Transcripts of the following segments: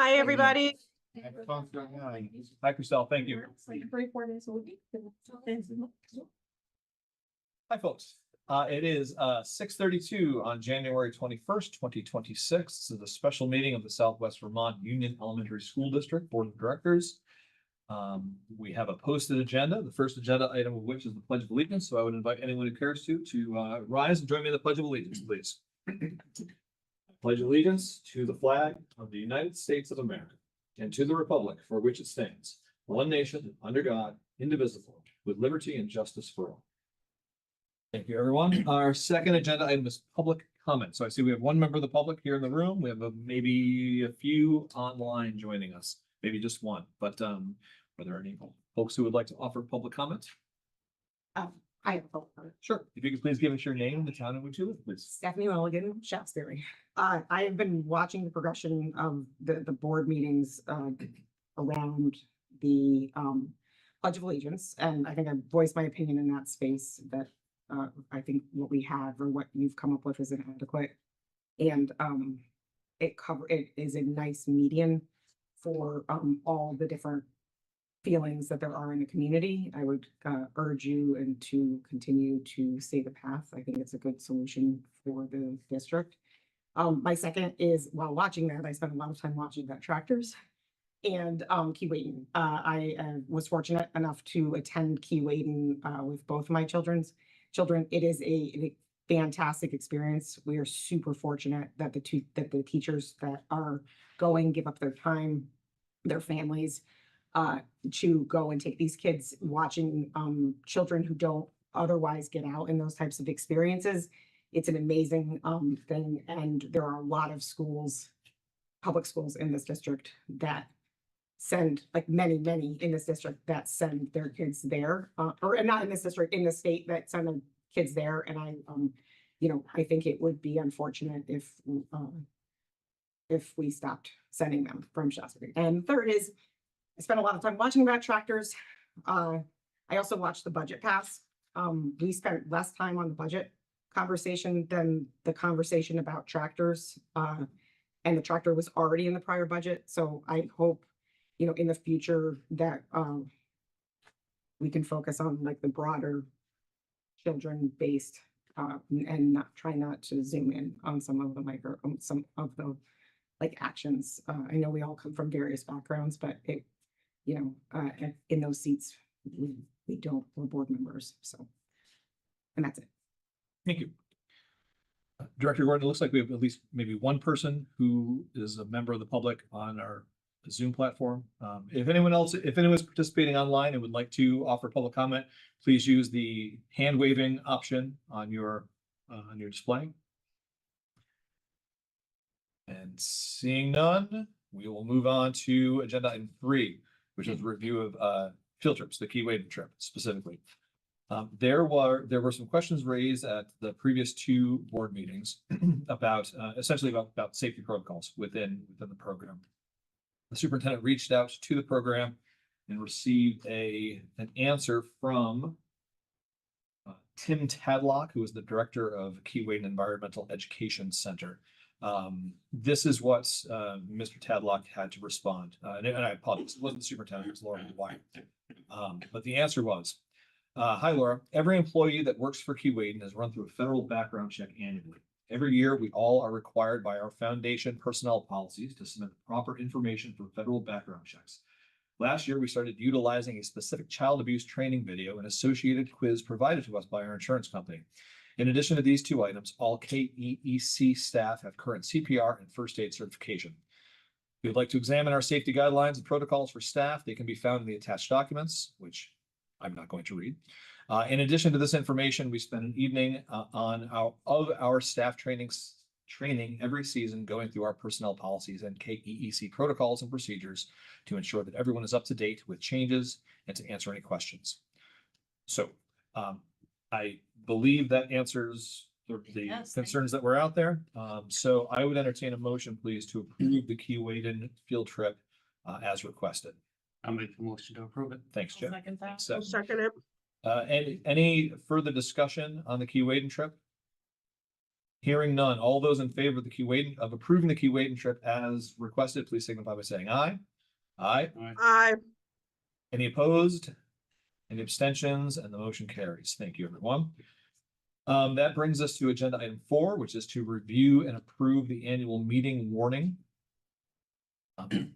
Hi, everybody. Hi, Chriselle. Thank you. Hi, folks. It is 6:32 on January 21st, 2026. This is a special meeting of the Southwest Vermont Union Elementary School District Board of Directors. We have a posted agenda, the first agenda item of which is the Pledge of Allegiance. So I would invite anyone who cares to rise and join me in the Pledge of Allegiance, please. Pledge allegiance to the flag of the United States of America and to the republic for which it stands, one nation, under God, indivisible, with liberty and justice for all. Thank you, everyone. Our second agenda item is public comment. So I see we have one member of the public here in the room. We have maybe a few online joining us, maybe just one. But are there any folks who would like to offer public comment? I have a public comment. Sure. If you could please give us your name and the town in which you live, please. Stephanie Mulligan, Shaftesbury. I have been watching the progression of the board meetings around the Pledge of Allegiance, and I think I voiced my opinion in that space that I think what we have or what you've come up with is inadequate, and it is a nice median for all the different feelings that there are in the community. I would urge you and to continue to stay the path. I think it's a good solution for the district. My second is, while watching that, I spent a lot of time watching that tractors and Keewaydin. I was fortunate enough to attend Keewaydin with both of my children. It is a fantastic experience. We are super fortunate that the teachers that are going give up their time, their families, to go and take these kids. Watching children who don't otherwise get out in those types of experiences, it's an amazing thing. And there are a lot of schools, public schools in this district that send, like many in this district that send their kids there, or not in this district, in the state, that send their kids there. And I think it would be unfortunate if we stopped sending them from Shaftesbury. And third is, I spent a lot of time watching about tractors. I also watched the budget pass. We spent less time on the budget conversation than the conversation about tractors. And the tractor was already in the prior budget. So I hope, in the future that we can focus on like the broader children-based and try not to zoom in on some of the actions. I know we all come from various backgrounds, but in those seats, we're board members. So, and that's it. Thank you. Director Gordon, it looks like we have at least maybe one person who is a member of the public on our Zoom platform. If anyone's participating online and would like to offer public comment, please use the hand waving option on your display. And seeing none, we will move on to agenda item 3, which is a review of field trips, the Keewaydin trip specifically. There were some questions raised at the previous 2 board meetings about essentially about safety protocols within the program. The superintendent reached out to the program and received an answer from Tim Tadlock, who is the director of Keewaydin Environmental Education Center. This is what Mr. Tadlock had to respond. And I apologize, it wasn't the superintendent, it was Laura White. But the answer was, hi, Laura. Every employee that works for Keewaydin is run through a federal background check annually. Every year, we all are required by our foundation personnel policies to submit proper information for federal background checks. Last year, we started utilizing a specific child abuse training video and associated quiz provided to us by our insurance company. In addition to these 2 items, all KEEC staff have current CPR and first aid certification. If you'd like to examine our safety guidelines and protocols for staff, they can be found in the attached documents, which I'm not going to read. In addition to this information, we spend an evening on our staff training every season, going through our personnel policies and KEEC protocols and procedures to ensure that everyone is up to date with changes and to answer any questions. So I believe that answers the concerns that were out there. So I would entertain a motion, please, to approve the Keewaydin field trip as requested. I'll make the motion to approve it. Thanks, Jeff. I'll second it. Any further discussion on the Keewaydin trip? Hearing none, all those in favor of the of approving the Keewaydin trip as requested, please signify by saying aye. Aye. Aye. Any opposed? Any abstentions? And the motion carries. Thank you, everyone. That brings us to agenda item 4, which is to review and approve the annual meeting warning. Pull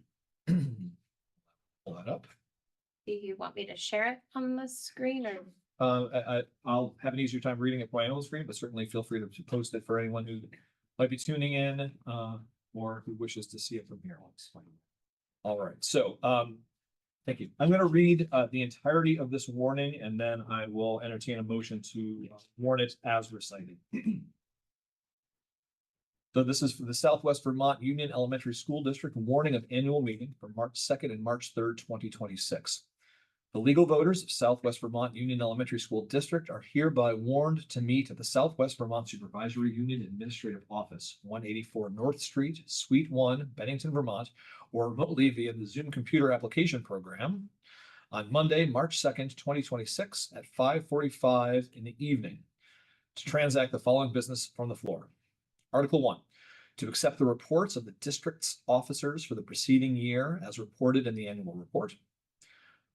that up. Do you want me to share it on the screen or? I'll have an easier time reading it by my own screen, but certainly feel free to post it for anyone who might be tuning in, or who wishes to see it from here. All right, so, thank you. I'm going to read the entirety of this warning, and then I will entertain a motion to warn it as recited. So this is for the Southwest Vermont Union Elementary School District warning of annual meeting for March 2nd and March 3rd, 2026. The legal voters of Southwest Vermont Union Elementary School District are hereby warned to meet at the Southwest Vermont Supervisory Union Administrative Office, 184 North Street, Suite 1, Bennington, Vermont, or remotely via the Zoom computer application program on Monday, March 2nd, 2026 at 5:45 in the evening to transact the following business from the floor. Article 1, to accept the reports of the district's officers for the preceding year as reported in the annual report.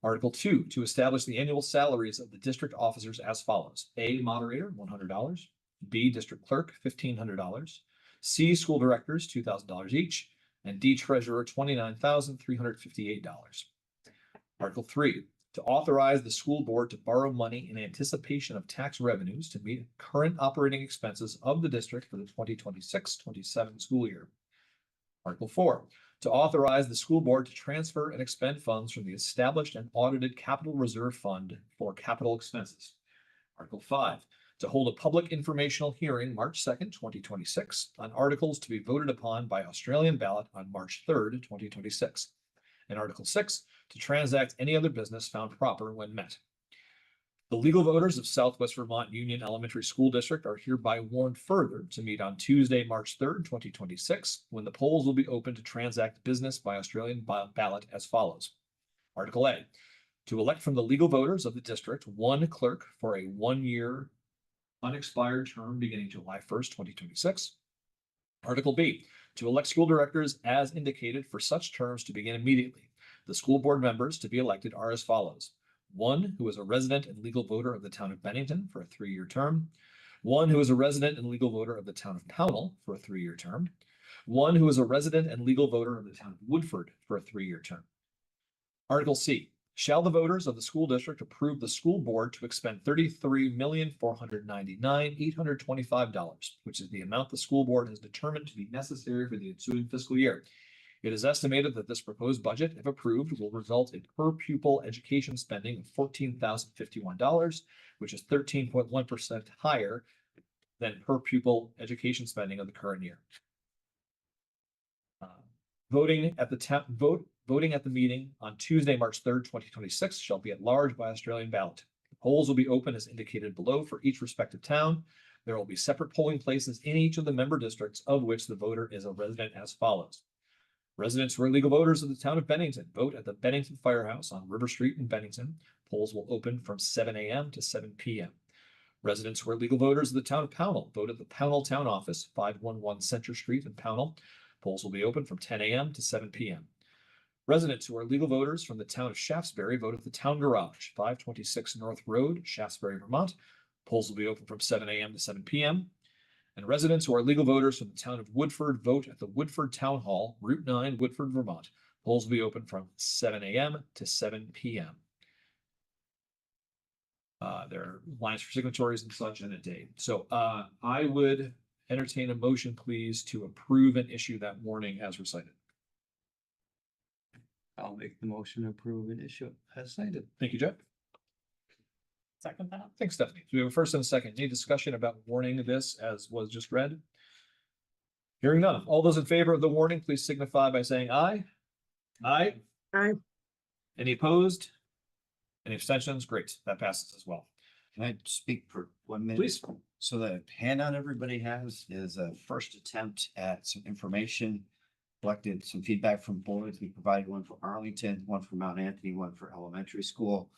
Article 2, to establish the annual salaries of the district officers as follows. A, moderator, $100. B, district clerk, $1,500. C, school directors, $2,000 each. And D, treasurer, $29,358. Article 3, to authorize the school board to borrow money in anticipation of tax revenues to meet current operating expenses of the district for the 2026-27 school year. Article 4, to authorize the school board to transfer and expend funds from the established and audited capital reserve fund for capital expenses. Article 5, to hold a public informational hearing March 2nd, 2026 on articles to be voted upon by Australian ballot on March 3rd, 2026. And Article 6, to transact any other business found proper when met. The legal voters of Southwest Vermont Union Elementary School District are hereby warned further to meet on Tuesday, March 3rd, 2026, when the polls will be open to transact business by Australian ballot as follows. Article A, to elect from the legal voters of the district one clerk for a 1-year unexpired term beginning July 1st, 2026. Article B, to elect school directors as indicated for such terms to begin immediately. The school board members to be elected are as follows. One who is a resident and legal voter of the town of Bennington for a 3-year term. One who is a resident and legal voter of the town of Pownell for a 3-year term. One who is a resident and legal voter of the town of Woodford for a 3-year term. Article C, shall the voters of the school district approve the school board to expend $33,499,825, which is the amount the school board has determined to be necessary for the ensuing fiscal year. It is estimated that this proposed budget, if approved, will result in per pupil education spending of $14,051, which is 13.1% higher than per pupil education spending of the current year. Voting at the meeting on Tuesday, March 3rd, 2026 shall be at large by Australian ballot. The polls will be open as indicated below for each respective town. There will be separate polling places in each of the member districts of which the voter is a resident as follows. Residents who are legal voters of the town of Bennington vote at the Bennington Firehouse on River Street in Bennington. Polls will open from 7 a.m. to 7 p.m. Residents who are legal voters of the town of Pownell vote at the Pownell Town Office, 511 Center Street in Pownell. Polls will be open from 10 a.m. to 7 p.m. Residents who are legal voters from the town of Shaftesbury vote at the Town Garage, 526 North Road, Shaftesbury, Vermont. Polls will be open from 7 a.m. to 7 p.m. And residents who are legal voters from the town of Woodford vote at the Woodford Town Hall, Route 9, Woodford, Vermont. Polls will be open from 7 a.m. to 7 p.m. There are lines for signatories and such in a date. So I would entertain a motion, please, to approve and issue that warning as recited. I'll make the motion to approve and issue it as cited. Thank you, Jeff. Second that. Thanks, Stephanie. So we have a first and a second. Any discussion about warning this as was just read? Hearing none. All those in favor of the warning, please signify by saying aye. Aye. Aye. Any opposed? Any abstentions? Great. That passes as well. Can I speak for 1 minute? Please. So the handout everybody has is a first attempt at some information. Collected some feedback from boards. We provided one for Arlington, one for Mount Anthony, one for elementary school.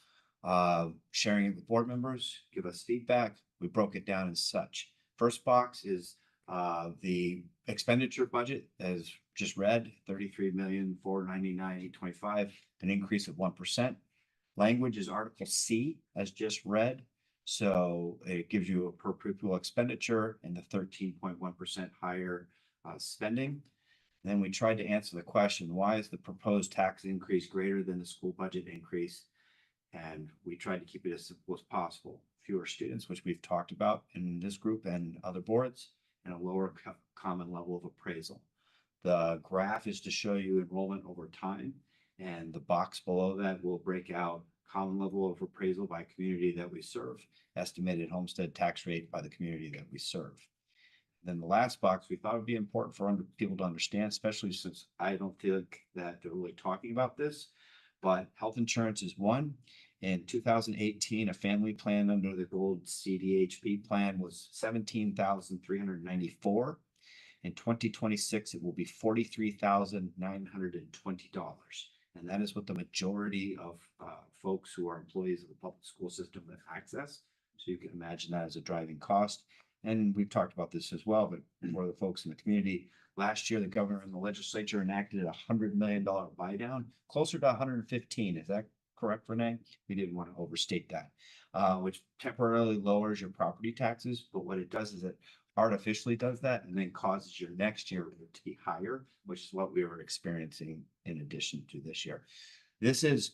Sharing it with board members, give us feedback. We broke it down as such. First box is The expenditure budget is just read, 33,499,825, an increase of 1%. Language is Article C as just read. So it gives you a per pupil expenditure and the 13.1% higher spending. Then we tried to answer the question, why is the proposed tax increase greater than the school budget increase? And we tried to keep it as simple as possible. Fewer students, which we've talked about in this group and other boards, and a lower common level of appraisal. The graph is to show you enrollment over time, and the box below that will break out common level of appraisal by community that we serve, estimated homestead tax rate by the community that we serve. Then the last box we thought would be important for people to understand, especially since I don't think that they're really talking about this, but health insurance is one. In 2018, a family plan under the gold CDHP plan was $17,394. In 2026, it will be $43,920. And that is what the majority of folks who are employees of the public school system have access. So you can imagine that as a driving cost. And we've talked about this as well, but for the folks in the community, last year, the governor and the legislature enacted a $100 million buy down, closer to 115. Is that correct, Renee? We didn't want to overstate that, which temporarily lowers your property taxes. But what it does is it artificially does that and then causes your next year to be higher, which is what we were experiencing in addition to this year. This is,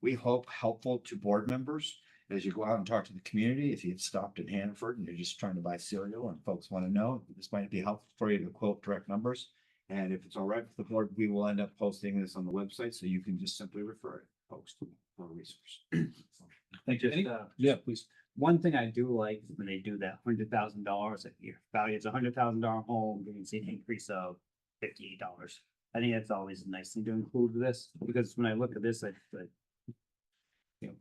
we hope, helpful to board members as you go out and talk to the community. If you've stopped in Hannaford and you're just trying to buy cereal and folks want to know, this might be helpful for you to quote direct numbers. And if it's all right with the board, we will end up posting this on the website, so you can just simply refer it, folks, to a resource. Thank you. Just, Yeah, please. one thing I do like is when they do that $100,000 a year, value is $100,000 home, you can see an increase of $58. I think that's always a nice thing to include with this, because when I look at this, you know,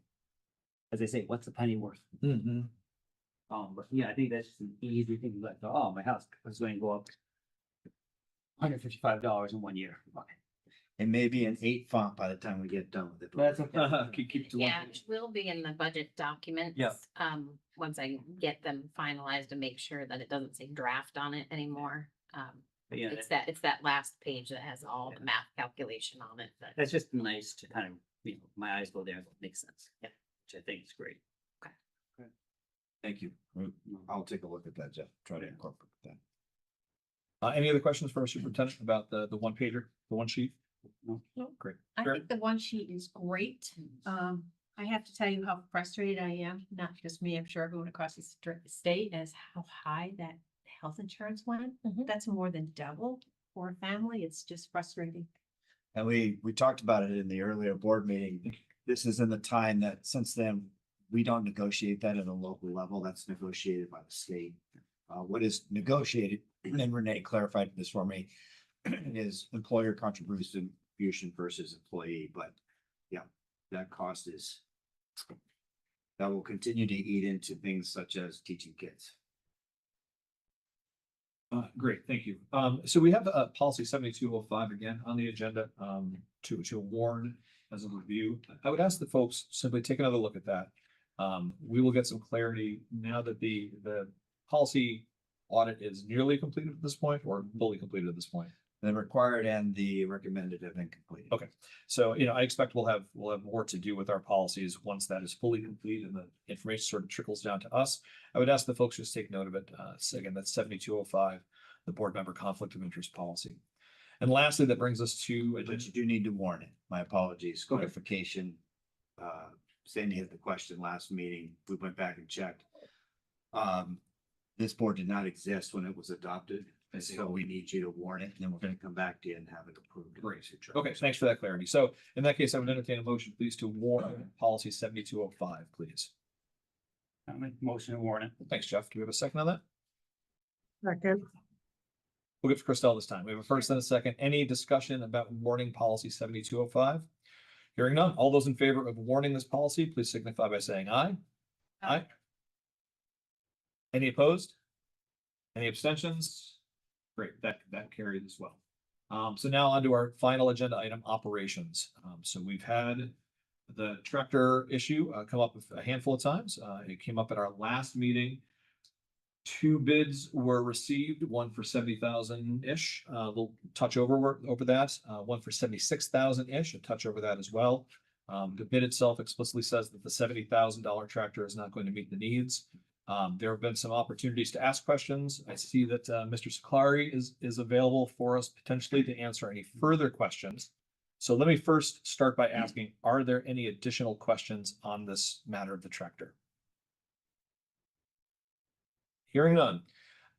as they say, what's a penny worth? Mm-hmm. But yeah, I think that's just an easy thing to like, oh, my house is going to go up $155 in 1 year. Okay. It may be an 8 font by the time we get done with it. but- That's okay. Keep it to one. Yeah, it will be in the budget documents. Yeah. Once I get them finalized and make sure that it doesn't say draft on it anymore. But yeah, It's that last page that has all the math calculation on it. That that's just nice to kind of, my eyes go there, it makes sense. Yeah, which I think is great. Thank you. I'll take a look at that, Jeff. Try to incorporate that. Any other questions for our superintendent about the one pager, the one sheet? No. No. Great. I Sure. think the one sheet is great. I have to tell you how frustrated I am, not just me, I'm sure everyone across the state, as how high that health insurance went. Mhm. That's more than double for a family. It's just frustrating. And we talked about it in the earlier board meeting. This is in the time that since then, we don't negotiate that at a local level. That's negotiated by the state. What is negotiated, and Renee clarified this for me, is employer contribution versus employee, but yeah, that cost is, that will continue to eat into things such as teaching kids. Great, thank you. So we have policy 7205 again on the agenda to warn as a review. I would ask the folks simply take another look at that. We will get some clarity now that the policy audit is nearly completed at this point or fully completed at this point. The required and the recommended have been completed. Okay. So, I expect we'll have more to do with our policies once that is fully complete and the information sort of trickles down to us. I would ask the folks just take note of it. So again, that's 7205, the board member conflict of interest policy. And lastly, that brings us to. But you do need to warn it. My apologies. Clarification. Sandy had the question last meeting. We went back and checked. This board did not exist when it was adopted. And so we need you to warn it, and then we're going to come back to you and have it approved. in the Great. future. Okay, thanks for that clarity. So in that case, I would entertain a motion, please, to warn policy 7205, please. I make a motion to warn it. Thanks, Jeff. Do we have a second on that? Second. We'll give Christelle this time. We have a first and a second. Any discussion about warning policy 7205? Hearing none. All those in favor of warning this policy, please signify by saying aye. Aye. Any opposed? Any abstentions? Great, that carried as well. So now on to our final agenda item, operations. So we've had the tractor issue come up a handful of times. It came up at our last meeting. Two bids were received, one for 70,000-ish, a little touch over that, one for 76,000-ish, a touch over that as well. The bid itself explicitly says that the $70,000 tractor is not going to meet the needs. There have been some opportunities to ask questions. I see that Mr. Saklari is available for us potentially to answer any further questions. So let me first start by asking, are there any additional questions on this matter of the tractor? Hearing none,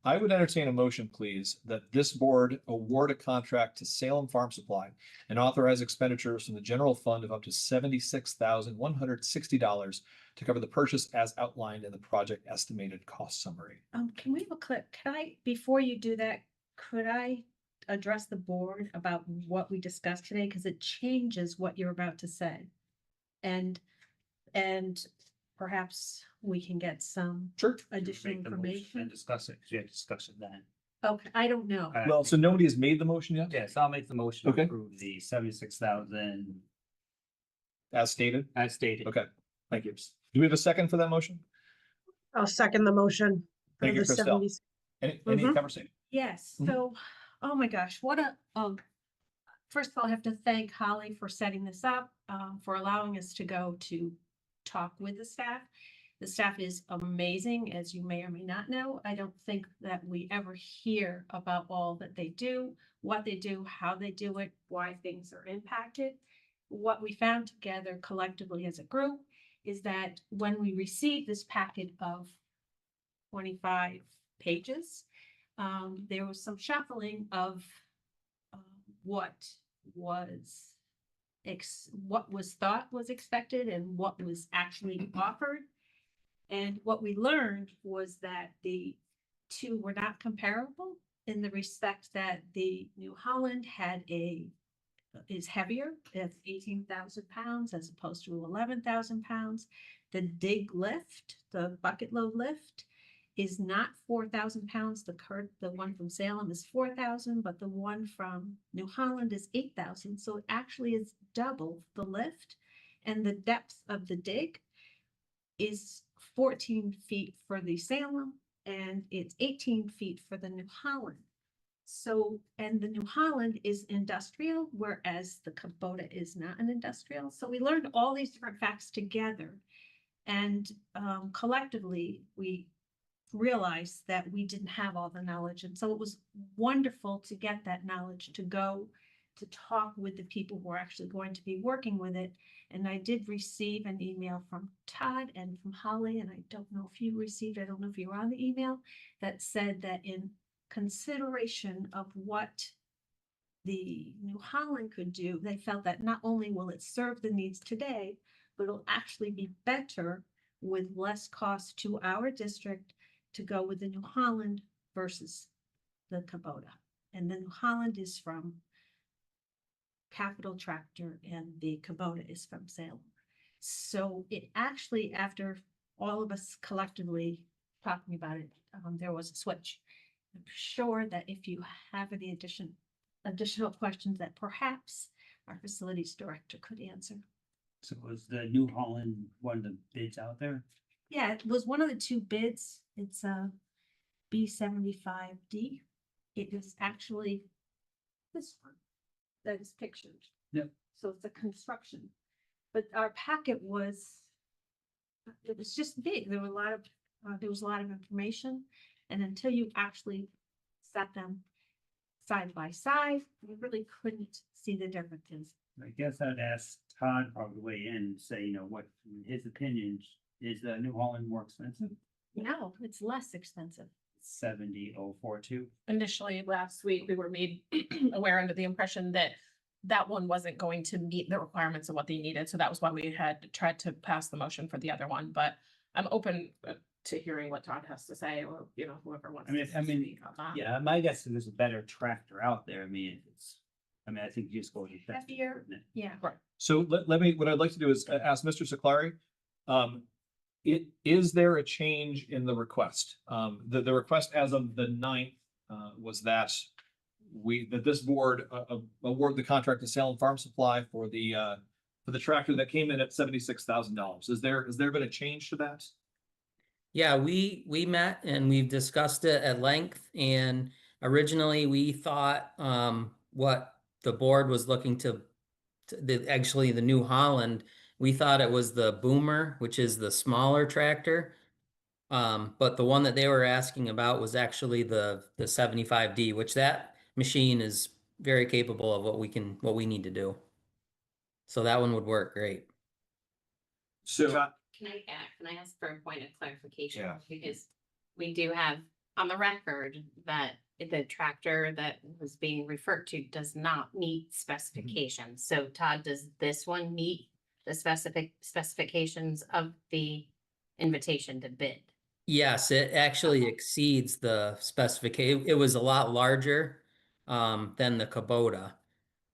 I would entertain a motion, please, that this board award a contract to Salem Farm Supply and authorize expenditures from the general fund of up to $76,160 to cover the purchase as outlined in the project estimated cost summary. Can we have a clip? Can I, before you do that, could I address the board about what we discussed today? Because it changes what you're about to say. And perhaps we can get some Sure. additional Make the motion information. And discuss it, because we had to discuss it then. Okay, I don't know. Well, so nobody has made the motion yet, Yes, I'll make the motion to Okay. approve the 76,000 as stated? as stated. Okay, thank you. Do we have a second for that motion? I'll second the motion. for Thank you, the Christelle. 70s. Any Mhm. conversation? Yes, Mhm. so, oh my gosh, what a, first of all, I have to thank Holly for setting this up, for allowing us to go to talk with the staff. The staff is amazing, as you may or may not know. I don't think that we ever hear about all that they do, what they do, how they do it, why things are impacted. What we found together collectively as a group is that when we received this packet of 25 pages, there was some shuffling of what was thought was expected and what was actually offered. And what we learned was that the two were not comparable in the respect that the New Holland is heavier, it's 18,000 pounds as opposed to 11,000 pounds. The dig lift, the bucket load lift, is not 4,000 pounds. The one from Salem is 4,000, but the one from New Holland is 8,000. So it actually is double the lift. And the depth of the dig is 14 feet for the Salem and it's 18 feet for the New Holland. So, and the New Holland is industrial, whereas the Kubota is not an industrial. So we learned all these different facts together. And collectively, we realized that we didn't have all the knowledge. And so it was wonderful to get that knowledge, to go to talk with the people who are actually going to be working with it. And I did receive an email from Todd and from Holly, and I don't know if you received, I don't know if you were on the email, that said that in consideration of what the New Holland could do, they felt that not only will it serve the needs today, but it'll actually be better with less cost to our district to go with the New Holland versus the Kubota. And the New Holland is from Capital Tractor and the Kubota is from Salem. So it actually, after all of us collectively talking about it, there was a switch. I'm sure that if you have any additional questions that perhaps our facilities director could answer. So was the New Holland one of the bids out there? Yeah, it was one of the two bids. It's a B75D. It is actually this one that is pictured. Yep. So it's a construction, but our packet was, it was just big. There was a lot of information. And until you actually set them side by side, you really couldn't see the differences. I guess I'd ask Todd probably weigh in and say, you know, what, in his opinion, is the New Holland more expensive? No, it's less expensive. 70,042. Initially, last week, we were made aware under the impression that that one wasn't going to meet the requirements of what they needed. So that was why we had tried to pass the motion for the other one, but I'm open to hearing what Todd has to say, or, you know, whoever wants. I mean, to speak on that. Yeah, my guess is there's a better tractor out there. I think you just go with the best. Heavier. Yeah. So let me, what I'd like to do is ask Mr. Saklari. Is there a change in the request? The request as of the 9th was that this board award the contract to Salem Farm Supply for the tractor that came in at $76,000. Has there been a change to that? Yeah, we met and we've discussed it at length, and originally we thought what the board was looking actually the New Holland, we thought it was the Boomer, which is the smaller tractor. But the one that they were asking about was actually the 75D, which that machine is very capable of what we need to do. So that one would work great. So, Can I ask for a point of clarification? Yeah. Because we do have on the record that the tractor that was being referred to does not meet specifications. So Todd, does this one meet the specifications of the invitation to bid? Yes, it actually exceeds the specification. It was a lot larger than the Kubota.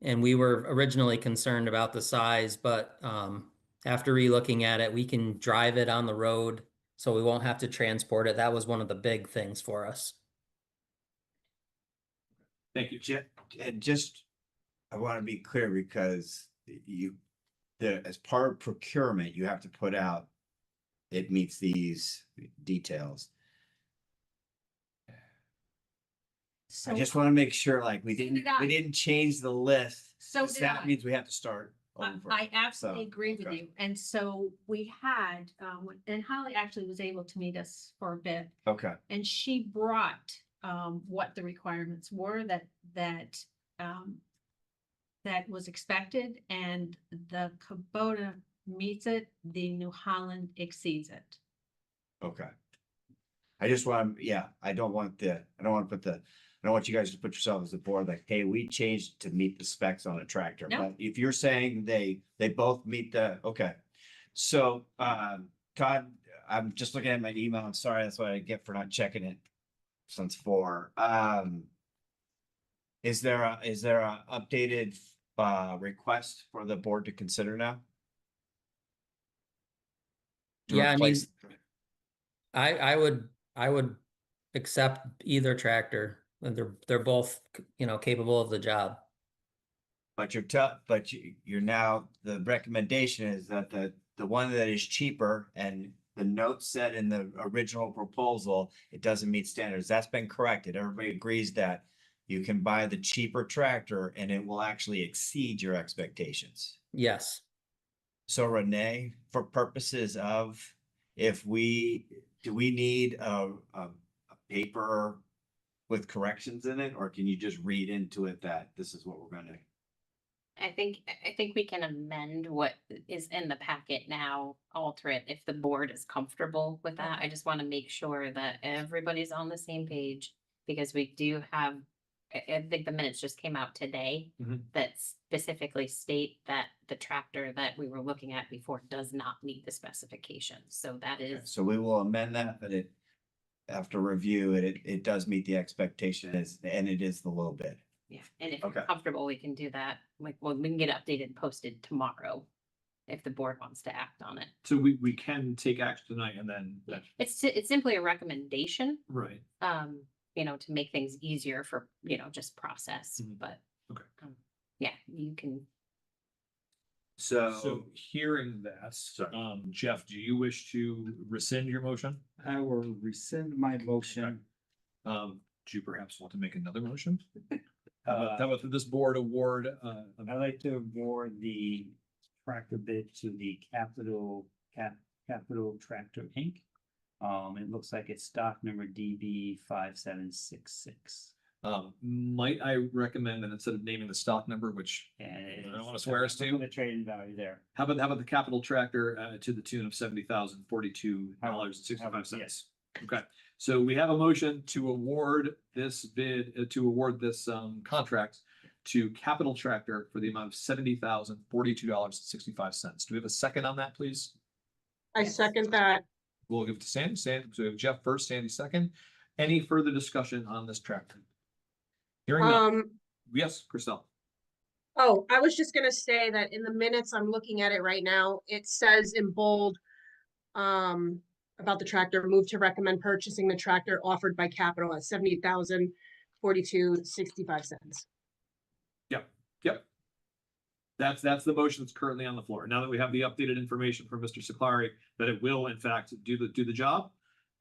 And we were originally concerned about the size, but after re-looking at it, we can drive it on the road, so we won't have to transport it. That was one of the big things for us. thank you. And just, I want to be clear because as part of procurement, you have to put out, it meets these details. I So, just want to make sure, like, we So did we I. didn't change the list. so 'cause did that I. means we have to start over. I absolutely So, agree with okay. you. And so we had, and Holly actually was able to meet us for a bit. Okay, And she brought what the requirements were that that was expected, and the Kubota meets it, the New Holland exceeds it. okay. I just want, yeah, I don't want you guys to put yourself as a board like, hey, we changed to meet the specs on a tractor. No. But if you're saying they both meet okay. So, Todd, I'm just looking at my email. I'm sorry, that's what I get for not checking it since 4. Is there a updated request for the board to consider now? To Yeah, I mean, replace- I would accept either tractor. They're both, capable of the job. But you're now, the recommendation is that the one that is cheaper and the notes said in the original proposal, it doesn't meet standards. That's been corrected. Everybody agrees that you can buy the cheaper tractor and it will actually exceed your expectations. Yes. So Renee, for purposes of, do we need a paper with corrections in it, or can you just read into it that this is what we're gonna? I think we can amend what is in the packet now, alter it if the board is comfortable with that. I just want to make sure that everybody's on the same page, because we do have, I think the minutes just came out today Mhm. that specifically state that the tractor that we were looking at before does not meet the specifications. So that is, So we will amend that, but after review, it does meet the expectation and it is the low bid. yeah, and if you're Okay. comfortable, we can do that. Like, well, we can get it updated and posted tomorrow if the board wants to act on it. So we can take action tonight and then, It's simply a recommendation, right. to make things easier for, just process, Mhm. but. Okay. Yeah, you can, So hearing that, Sorry. Jeff, do you wish to rescind your motion? I will rescind my motion. Do you perhaps want to make another motion? How about this board award, I'd like to award the tractor bid to the Capital Tractor Inc. It looks like it's stock number DB 5766. might I recommend that instead of naming the stock number, which, And I don't wanna swear us to. The trading value there. how about the capital tractor, to the tune of $70,042.65? Yes. Okay, so we have a motion to award this bid, contract to Capital Tractor for the amount of $70,042.65. Do we have a second on that, please? I second that. We'll give it to Sandy. So we have Jeff first, Sandy second. Any further discussion on this tractor? Hearing none. Yes, Chriselle. Oh, I was just gonna say that in the minutes, I'm looking at it right now, it says in bold, about the tractor, move to recommend purchasing the tractor offered by Capital at $70,042.65. Yep. That's the motion that's currently on the floor. Now that we have the updated information from Mr. Saklari that it will in fact do the job,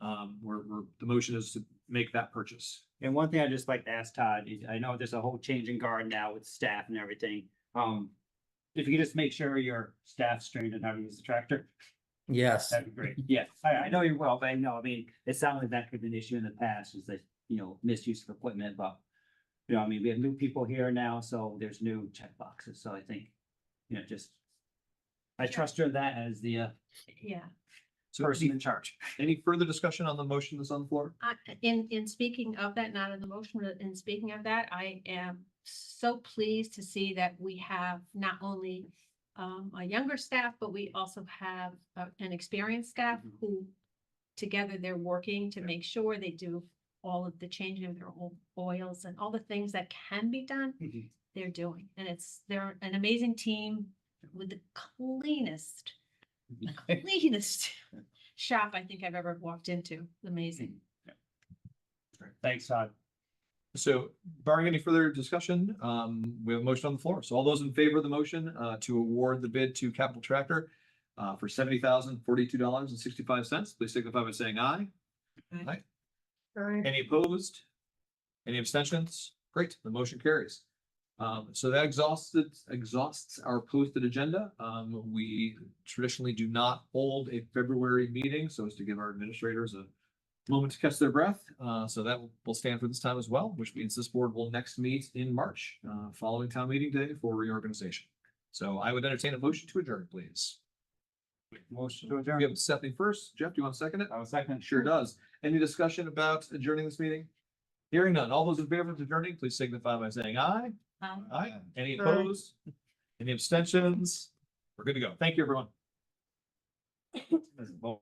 the motion is to make that purchase. And one thing I'd just like to ask Todd, is I know there's a whole change in guard now with staff and everything. If you could just make sure your staff's trained on how to use the tractor, Yes, that'd be great. Yeah, I know you will, but I know, I mean, it sounded like that could be an issue in the past, is that, misuse of equipment, but I mean, we have new people here now, so there's new check boxes, so I think, just I trust her that as the Yeah. So person in charge. any further discussion on the motion that's on the floor? In speaking of that, not in the motion, but in speaking of that, I am so pleased to see that we have not only a younger staff, but we also have an experienced staff Mhm. who together they're working to make sure they do all of the changing of their oils and all the things that can be done, Mhm. they're doing. And they're an amazing team with the cleanest shop I think I've ever walked into. Amazing. Thanks, Todd. So barring any further discussion, we have a motion on the floor. So all those in favor of the motion, to award the bid to Capital Tractor, for $70,042.65, please signify by saying aye. Aye. Any opposed? Any abstentions? Great, the motion carries. So that exhausts our posted agenda. We traditionally do not hold a February meeting so as to give our administrators a moment to catch their breath. So that will stand for this time as well, which means this board will next meet in March, following town meeting day for reorganization. So I would entertain a motion to adjourn, please. Motion to We adjourn. have Stephanie first. Jeff, do you want to second it? I was second. Sure does. Any discussion about adjourning this meeting? Hearing none. All those in favor of adjourning, please signify by saying aye. Aye. Any opposed? Any abstentions? We're good to go. Thank you, everyone. Vote.